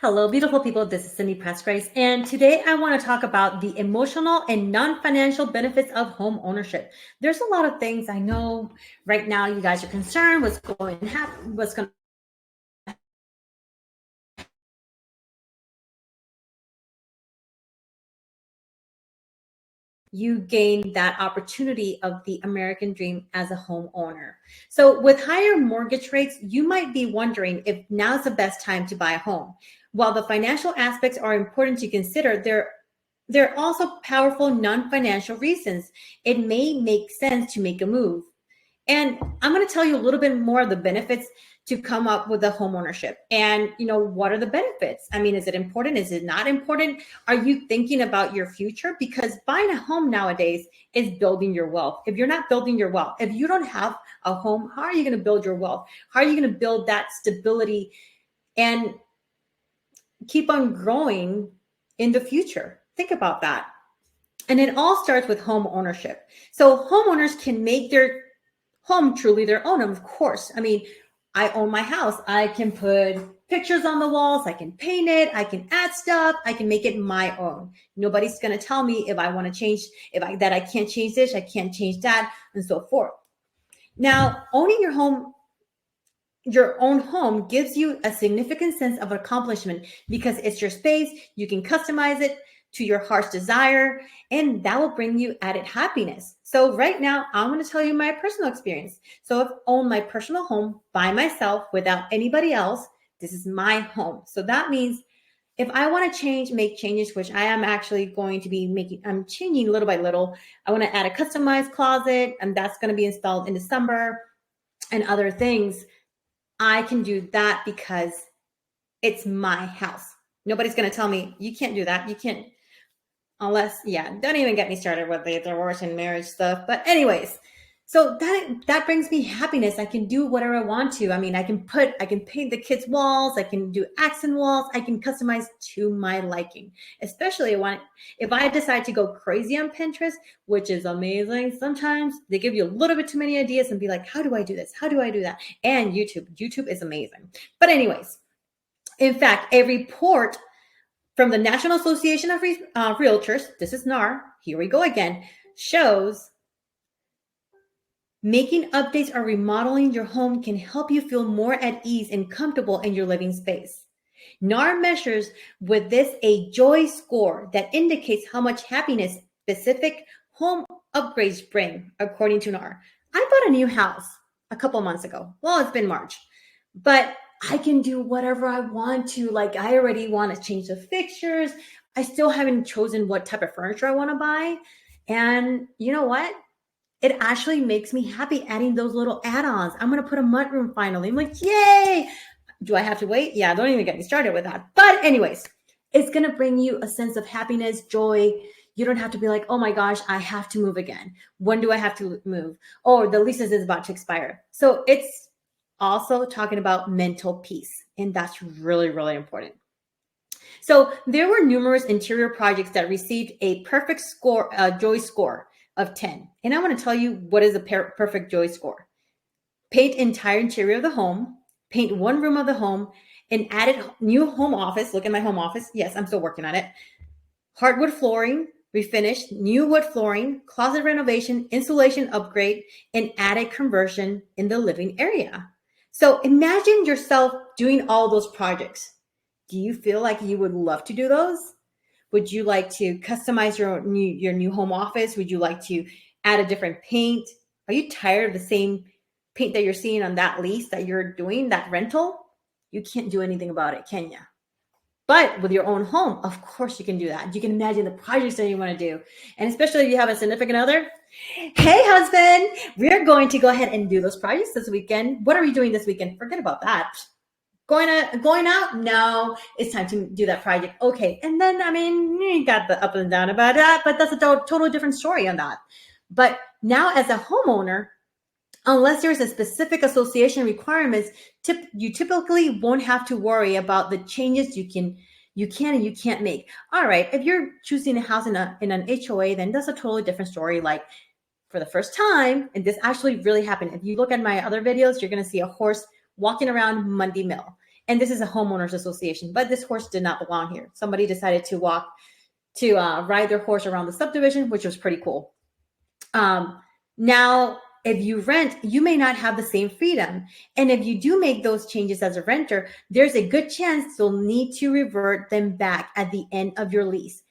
Hello, beautiful people. This is Cindy Presgraves, and today I want to talk about the emotional and non-financial benefits of home ownership. There's a lot of things I know right now. You guys are concerned. What's going to happen? What's going to you gain that opportunity of the American dream as a homeowner. So with higher mortgage rates, you might be wondering if now's the best time to buy a home. While the financial aspects are important to consider, there are also powerful non-financial reasons. It may make sense to make a move. And I'm going to tell you a little bit more of the benefits to come up with the home ownership. And, what are the benefits? I mean, is it important? Is it not important? Are you thinking about your future? Because buying a home nowadays is building your wealth. If you're not building your wealth, if you don't have a home, how are you going to build your wealth? How are you going to build that stability and keep on growing in the future? Think about that. And it all starts with home ownership. So homeowners can make their home truly their own. Of course, I mean, I own my house. I can put pictures on the walls. I can paint it. I can add stuff. I can make it my own. Nobody's going to tell me if I want to change, that I can't change this, I can't change that, and so forth. Now, owning your own home gives you a significant sense of accomplishment because it's your space. You can customize it to your heart's desire, and that will bring you added happiness. So right now, I'm going to tell you my personal experience. So I've owned my personal home by myself without anybody else. This is my home. So that means if I want to make changes, which I am actually going to be making, I'm changing little by little. I want to add a customized closet, and that's going to be installed in December, and other things. I can do that because it's my house. Nobody's going to tell me, you can't do that. You can't. Unless, don't even get me started with the divorce and marriage stuff. But anyways, so that brings me happiness. I can do whatever I want to. I mean, I can paint the kids' walls. I can do accent walls. I can customize to my liking, especially if I decide to go crazy on Pinterest, which is amazing. Sometimes they give you a little bit too many ideas and be like, how do I do this? How do I do that? And YouTube is amazing. But anyways, in fact, a report from the National Association of Realtors, this is NAR, here we go again, shows making updates or remodeling your home can help you feel more at ease and comfortable in your living space. NAR measures with this a joy score that indicates how much happiness specific home upgrades bring, according to NAR. I bought a new house a couple months ago. Well, it's been March, but I can do whatever I want to. Like, I already want to change the fixtures. I still haven't chosen what type of furniture I want to buy. And you know what? It actually makes me happy adding those little add-ons. I'm going to put a mudroom finally. I'm like, yay! Do I have to wait? Yeah, don't even get me started with that. But anyways, it's going to bring you a sense of happiness, joy. You don't have to be like, oh my gosh, I have to move again. When do I have to move? Oh, the lease is about to expire. So it's also talking about mental peace, and that's really, really important. So there were numerous interior projects that received a perfect score, joy score of 10. And I want to tell you what is a perfect joy score. Paint entire interior of the home, paint one room of the home, and added new home office. Look at my home office. Yes, I'm still working on it. Hardwood flooring, refinished, new wood flooring, closet renovation, insulation upgrade, and added conversion in the living area. So imagine yourself doing all those projects. Do you feel like you would love to do those? Would you like to customize your new home office? Would you like to add a different paint? Are you tired of the same paint that you're seeing on that lease that you're doing, that rental? You can't do anything about it, can you? But with your own home, of course you can do that. You can imagine the projects that you want to do. And especially if you have a significant other. Hey, husband, we're going to go ahead and do those projects this weekend. What are we doing this weekend? Forget about that. Going out? No, it's time to do that project. Okay. And then, I mean, you got the up and down about that, but that's a totally different story on that. But now as a homeowner, unless there's a specific association requirements, you typically won't have to worry about the changes you can and you can't make. All right, if you're choosing a house in an HOA, then that's a totally different story. Like, for the first time, and this actually really happened. If you look at my other videos, you're going to see a horse walking around Mundy Mill. and this is a homeowners association, but this horse did not belong here. Somebody decided to ride their horse around the subdivision, which was pretty cool. Now, if you rent, you may not have the same freedom. And if you do make those changes as a renter, there's a good chance you'll need to revert them back at the end of your lease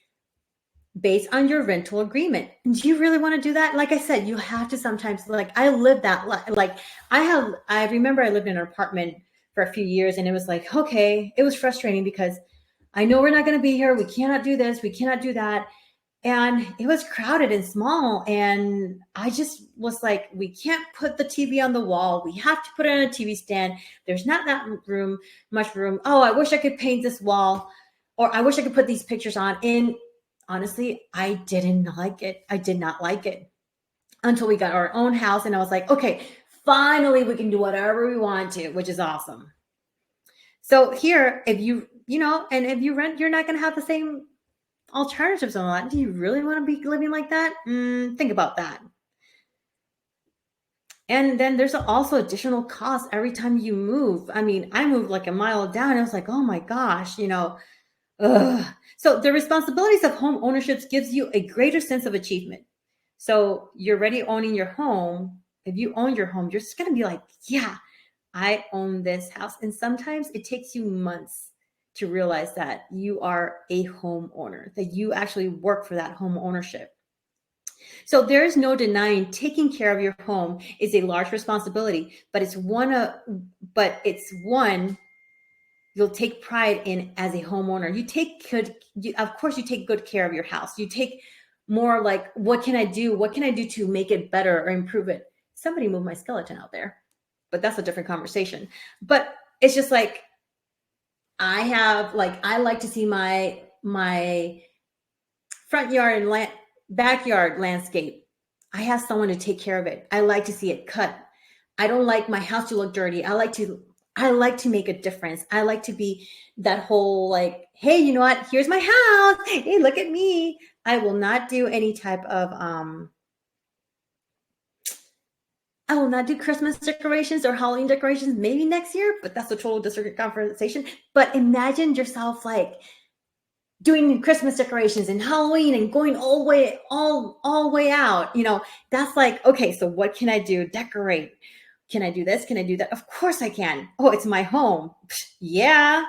based on your rental agreement. Do you really want to do that? Like I said, you have to sometimes, like I lived that, like I remember I lived in an apartment for a few years, and it was like, okay, it was frustrating because I know we're not going to be here. We cannot do this. We cannot do that. And it was crowded and small. And I just was like, we can't put the TV on the wall. We have to put it on a TV stand. There's not that much room. Oh, I wish I could paint this wall, or I wish I could put these pictures on. And honestly, I didn't like it. I did not like it until we got our own house. And I was like, okay, finally we can do whatever we want to, which is awesome. So here, if you rent, you're not going to have the same alternatives on that. Do you really want to be living like that? Think about that. And then there's also additional costs every time you move. I mean, I moved like a mile down. I was like, oh my gosh, ugh. So the responsibilities of home ownership gives you a greater sense of achievement. So you're already owning your home. If you own your home, you're just going to be like, yeah, I own this house. And sometimes it takes you months to realize that you are a homeowner, that you actually work for that home ownership. So there is no denying taking care of your home is a large responsibility, but it's one you'll take pride in as a homeowner. Of course you take good care of your house. You take more like, what can I do? What can I do to make it better or improve it? Somebody moved my skeleton out there, but that's a different conversation. But it's just like, I like to see my front yard and backyard landscape. I have someone to take care of it. I like to see it cut. I don't like my house to look dirty. I like to make a difference. I like to be that whole like, hey, you know what? Here's my house. Hey, look at me. I will not do any type of I will not do Christmas decorations or Halloween decorations maybe next year, but that's a total different conversation. But imagine yourself like doing Christmas decorations and Halloween and going all the way out. That's like, okay, so what can I do? Decorate. Can I do this? Can I do that? Of course I can. Oh, it's my home. Yeah.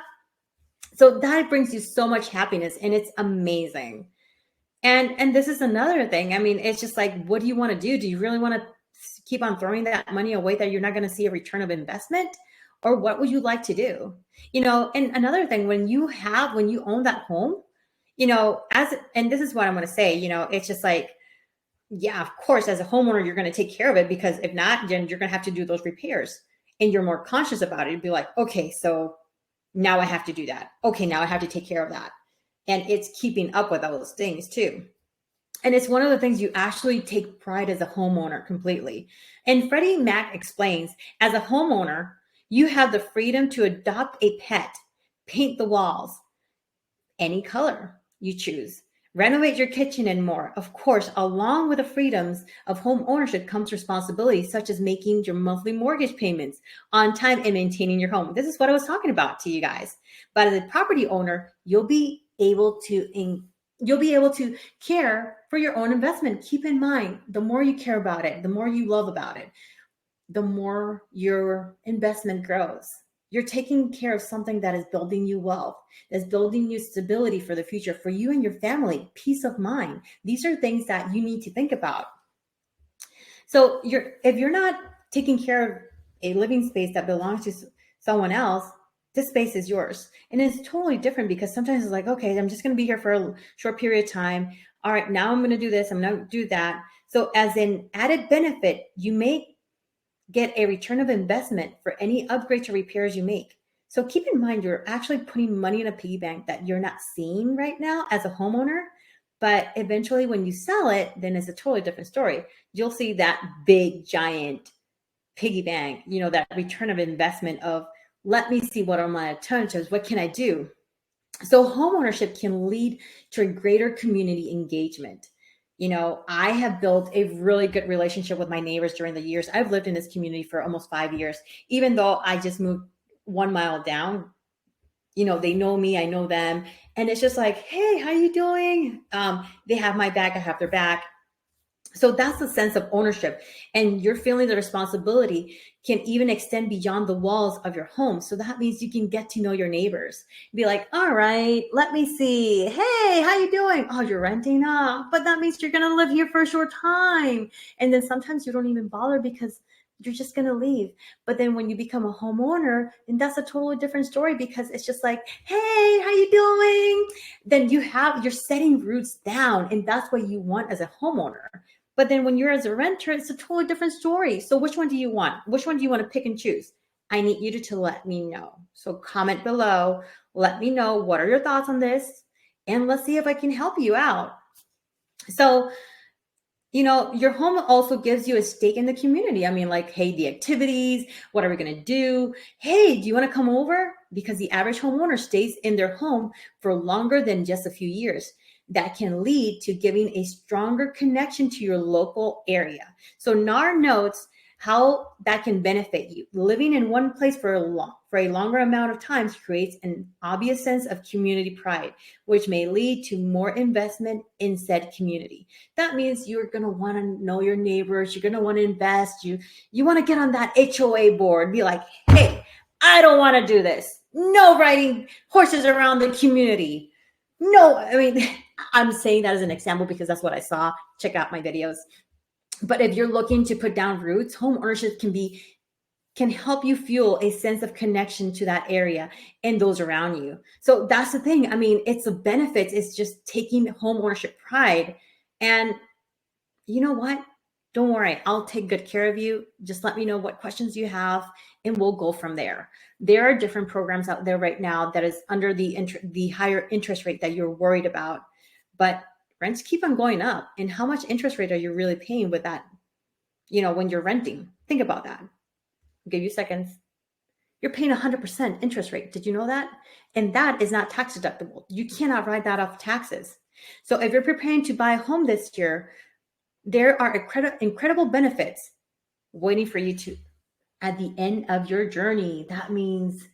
So that brings you so much happiness, and it's amazing. And this is another thing. I mean, it's just like, what do you want to do? Do you really want to keep on throwing that money away that you're not going to see a return of investment? Or what would you like to do? And another thing, when you own that home, and this is what I'm going to say, it's just like, yeah, of course, as a homeowner, you're going to take care of it, because if not, then you're going to have to do those repairs, and you're more conscious about it. You'd be like, okay, so now I have to do that. Okay, now I have to take care of that. And it's keeping up with all those things too. And it's one of the things you actually take pride as a homeowner completely. And Freddie Mac explains, as a homeowner, you have the freedom to adopt a pet, paint the walls, any color you choose, renovate your kitchen, and more. Of course, along with the freedoms of home ownership comes responsibilities such as making your monthly mortgage payments on time and maintaining your home. This is what I was talking about to you guys. But as a property owner, you'll be able to care for your own investment. Keep in mind, the more you care about it, the more you love about it, the more your investment grows. You're taking care of something that is building you wealth, that's building you stability for the future, for you and your family, peace of mind. These are things that you need to think about. So if you're not taking care of a living space that belongs to someone else, this space is yours. And it's totally different, because sometimes it's like, okay, I'm just going to be here for a short period of time. All right, now I'm going to do this. I'm going to do that. So as an added benefit, you may get a return of investment for any upgrades or repairs you make. So keep in mind, you're actually putting money in a piggy bank that you're not seeing right now as a homeowner. But eventually when you sell it, then it's a totally different story. You'll see that big, giant piggy bank, that return of investment of, let me see what are my alternatives. What can I do? So homeownership can lead to a greater community engagement. I have built a really good relationship with my neighbors during the years. I've lived in this community for almost 5 years, even though I just moved 1 mile down. they know me, I know them. And it's just like, hey, how you doing? They have my back, I have their back. So that's a sense of ownership, and you're feeling the responsibility can even extend beyond the walls of your home. So that means you can get to know your neighbors. Be like, all right, let me see. Hey, how you doing? Oh, you're renting up, but that means you're going to live here for a short time. And then sometimes you don't even bother because you're just going to leave. But then when you become a homeowner, then that's a totally different story, because it's just like, hey, how you doing? Then you're setting roots down, and that's what you want as a homeowner. But then when you're as a renter, it's a totally different story. So which one do you want? Which one do you want to pick and choose? I need you to let me know. So comment below. Let me know, what are your thoughts on this? And let's see if I can help you out. So, your home also gives you a stake in the community. I mean, like, hey, the activities, what are we going to do? Hey, do you want to come over? Because the average homeowner stays in their home for longer than just a few years. That can lead to giving a stronger connection to your local area. So NAR notes how that can benefit you. Living in one place for a longer amount of time creates an obvious sense of community pride, which may lead to more investment in said community. That means you're going to want to know your neighbors. You're going to want to invest. You want to get on that HOA board. Be like, hey, I don't want to do this. No riding horses around the community. No, I mean, I'm saying that as an example because that's what I saw. Check out my videos. But if you're looking to put down roots, home ownership can help you feel a sense of connection to that area and those around you. So that's the thing. I mean, it's the benefits. It's just taking home ownership pride. And you know what? Don't worry. I'll take good care of you. Just let me know what questions you have, and we'll go from there. There are different programs out there right now that is under the higher interest rate that you're worried about. But rents keep on going up. And how much interest rate are you really paying with that? When you're renting, think about that. I'll give you seconds. You're paying 100% interest rate. Did you know that? And that is not tax deductible. You cannot write that off taxes. So if you're preparing to buy a home this year, there are incredible benefits waiting for you at the end of your journey. That means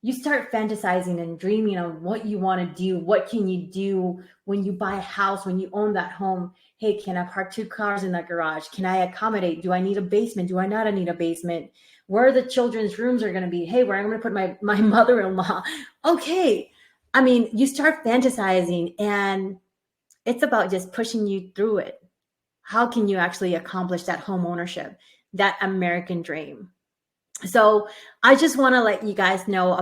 you start fantasizing and dreaming of what you want to do. What can you do when you buy a house, when you own that home? Hey, can I park 2 cars in that garage? Can I accommodate? Do I need a basement? Do I not need a basement? Where the children's rooms are going to be? Hey, where I'm going to put my mother-in-law? Okay. I mean, you start fantasizing, and it's about just pushing you through it. How can you actually accomplish that home ownership, that American dream? So I just want to let you guys know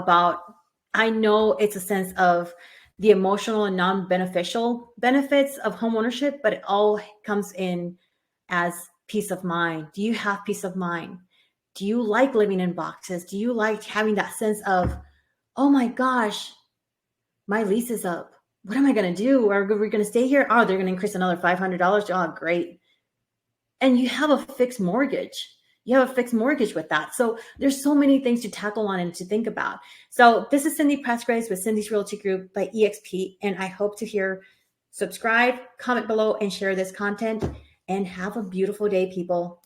I know it's a sense of the emotional and non-beneficial benefits of home ownership, but it all comes in as peace of mind. Do you have peace of mind? Do you like living in boxes? Do you like having that sense of, oh my gosh, my lease is up. What am I going to do? Are we going to stay here? Oh, they're going to increase another $500. Oh, great. And you have a fixed mortgage. You have a fixed mortgage with that. So there's so many things to tackle on and to think about. So this is Cindy Presgraves with Cindy's Realty Group by EXP. And I hope to subscribe, comment below, and share this content. And have a beautiful day, people.